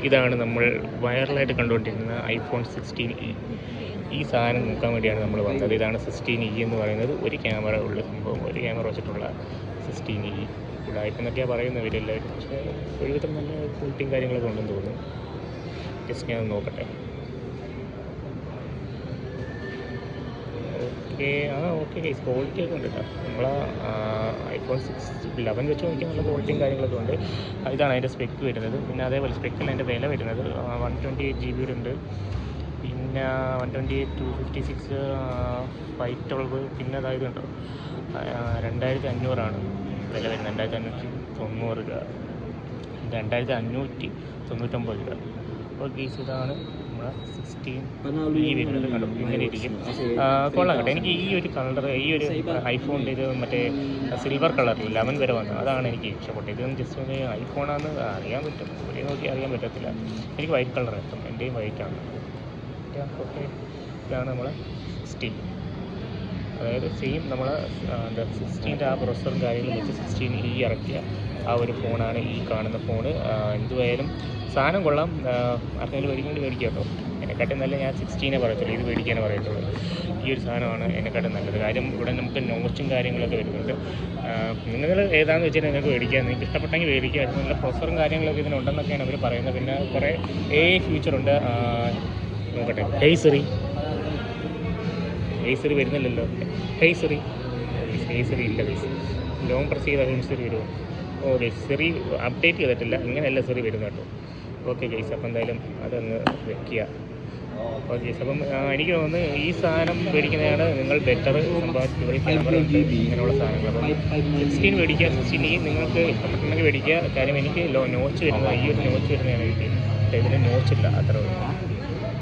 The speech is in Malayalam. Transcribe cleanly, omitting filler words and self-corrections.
ഇതാണ് നമ്മൾ വൈറലായിട്ട് കണ്ടുകൊണ്ടിരിക്കുന്ന ഐഫോൺ 16e. ഈ സാധനം നോക്കാൻ വേണ്ടിയാണ് നമ്മൾ വന്നത്. ഇതാണ് 16e എന്ന് പറയുന്നത്. ഒരു ക്യാമറ ഉള്ള സംഭവം, ഒരു ക്യാമറ വെച്ചിട്ടുള്ള 16e. ഉടായ്പെന്നൊക്കെയാണ് പറയുന്നത് ഇവരെല്ലാവരും, പക്ഷേ ഒരുവിധം നല്ല ക്വാളിറ്റിയും കാര്യങ്ങളൊക്കെ ഉണ്ടെന്ന് തോന്നുന്നു. ജസ്റ്റ് ഞാൻ നോക്കട്ടെ. ഓക്കെ ഗൈസ്, ക്വാളിറ്റി ഒക്കെ ഉണ്ട് കേട്ടോ. നമ്മളെ ഐഫോൺ 11 വെച്ച് നോക്കിയാൽ നല്ല ക്വാളിറ്റിയും കാര്യങ്ങളൊക്കെ ഉണ്ട്. ഇതാണ് അതിൻ്റെ സ്പെക്ക് വരുന്നത്. പിന്നെ അതേപോലെ സ്പെക്കിൽ അതിൻ്റെ വില വരുന്നത് 128 GB ഉണ്ട്, പിന്നെ 128, 256, 512, പിന്നെ അതായത് ഉണ്ടോ 2500 വില വരുന്നത്. 2590 രൂപ, 2599 രൂപ. അപ്പോൾ ഗൈസ് ഇതാണ് നമ്മളെ 16e വരുന്നത്. കണ്ടോ, ഇങ്ങനെ ഇരിക്കും. കൊള്ളാം കേട്ടോ. എനിക്ക് ഈ ഒരു കളർ, ഈ ഒരു ഐഫോണിൻ്റെ ഇത് മറ്റേ സിൽവർ കളറിൽ 11 വരെ വന്നു, അതാണ് എനിക്ക് ഇഷ്ടപ്പെട്ടത്. ഇതൊന്നും ജസ്റ്റ് ഒന്ന് ഐഫോണാണെന്ന് അറിയാൻ പറ്റും, ഒരേ നോക്കി അറിയാൻ പറ്റത്തില്ല. എനിക്ക് വൈറ്റ് കളർ ഇഷ്ടം, എൻ്റെയും വൈറ്റാണ്. ഓക്കെ, ഇതാണ് നമ്മളെ 16, അതായത് സെയിം നമ്മളെ 16ൻ്റെ ആ പ്രൊസസ്സറും കാര്യങ്ങളും വെച്ച് 16e ഇറക്കിയ ആ ഒരു ഫോണാണ് ഈ കാണുന്ന ഫോണ്. എന്തുവായാലും സാധനം കൊള്ളാം. ആർക്കെങ്കിലും മേടിക്കേണ്ടി മേടിക്കുക കേട്ടോ. എന്നെക്കാട്ടും നല്ല ഞാൻ 16 പറയത്തുള്ളൂ, ഇത് മേടിക്കാനേ പറയത്തുള്ളൂ. ഈ ഒരു സാധനമാണ് എന്നെക്കാട്ടും നല്ലത്. കാര്യം ഇവിടെ നമുക്ക് നോച്ചും കാര്യങ്ങളൊക്കെ വരുന്നുണ്ട്. നിങ്ങൾ ഏതാണെന്ന് വെച്ചാൽ നിങ്ങൾക്ക് മേടിക്കുക, നിങ്ങൾക്ക് ഇഷ്ടപ്പെട്ടെങ്കിൽ മേടിക്കുക. അത് നല്ല പ്രൊസസ്സറും കാര്യങ്ങളൊക്കെ ഇതിനുണ്ടെന്നൊക്കെയാണ് അവർ പറയുന്നത്. പിന്നെ കുറേ ഫ്യൂച്ചറുണ്ട്. നോക്കട്ടെ, ഹേയ് സിറി വരുന്നില്ലല്ലോ. ഹേയ് സിറി ഇല്ല ഗൈസ്. ലോങ് പ്രസ് ചെയ്താൽ സിറി വരുമോ? ഓ ഗൈസ്, സിറി അപ്ഡേറ്റ് ചെയ്തിട്ടില്ല, ഇങ്ങനെയല്ല സിറി വരുന്നത് കേട്ടോ. ഓക്കെ ഗൈസ്, അപ്പോൾ എന്തായാലും അതങ്ങ് വെക്കുക. ഓക്കെ ഗൈസ്, അപ്പം എനിക്ക് തോന്നുന്നു ഈ സാധനം മേടിക്കുന്നതാണ് നിങ്ങൾ ബെറ്റർ. സംഭവം ക്യാമറ ഉണ്ട്, ഇങ്ങനെയുള്ള സാധനങ്ങൾ. അപ്പം 16 മേടിക്കുക. 16e നിങ്ങൾക്ക് ഇഷ്ടപ്പെട്ടെങ്കിൽ മേടിക്കുക. കാര്യം എനിക്ക് നോച്ച് വരുന്നത്, ഈ ഒരു നോച്ച് വരുന്നതാണ് കിട്ടിയത്. ഇതിന് നോച്ചില്ല, അത്ര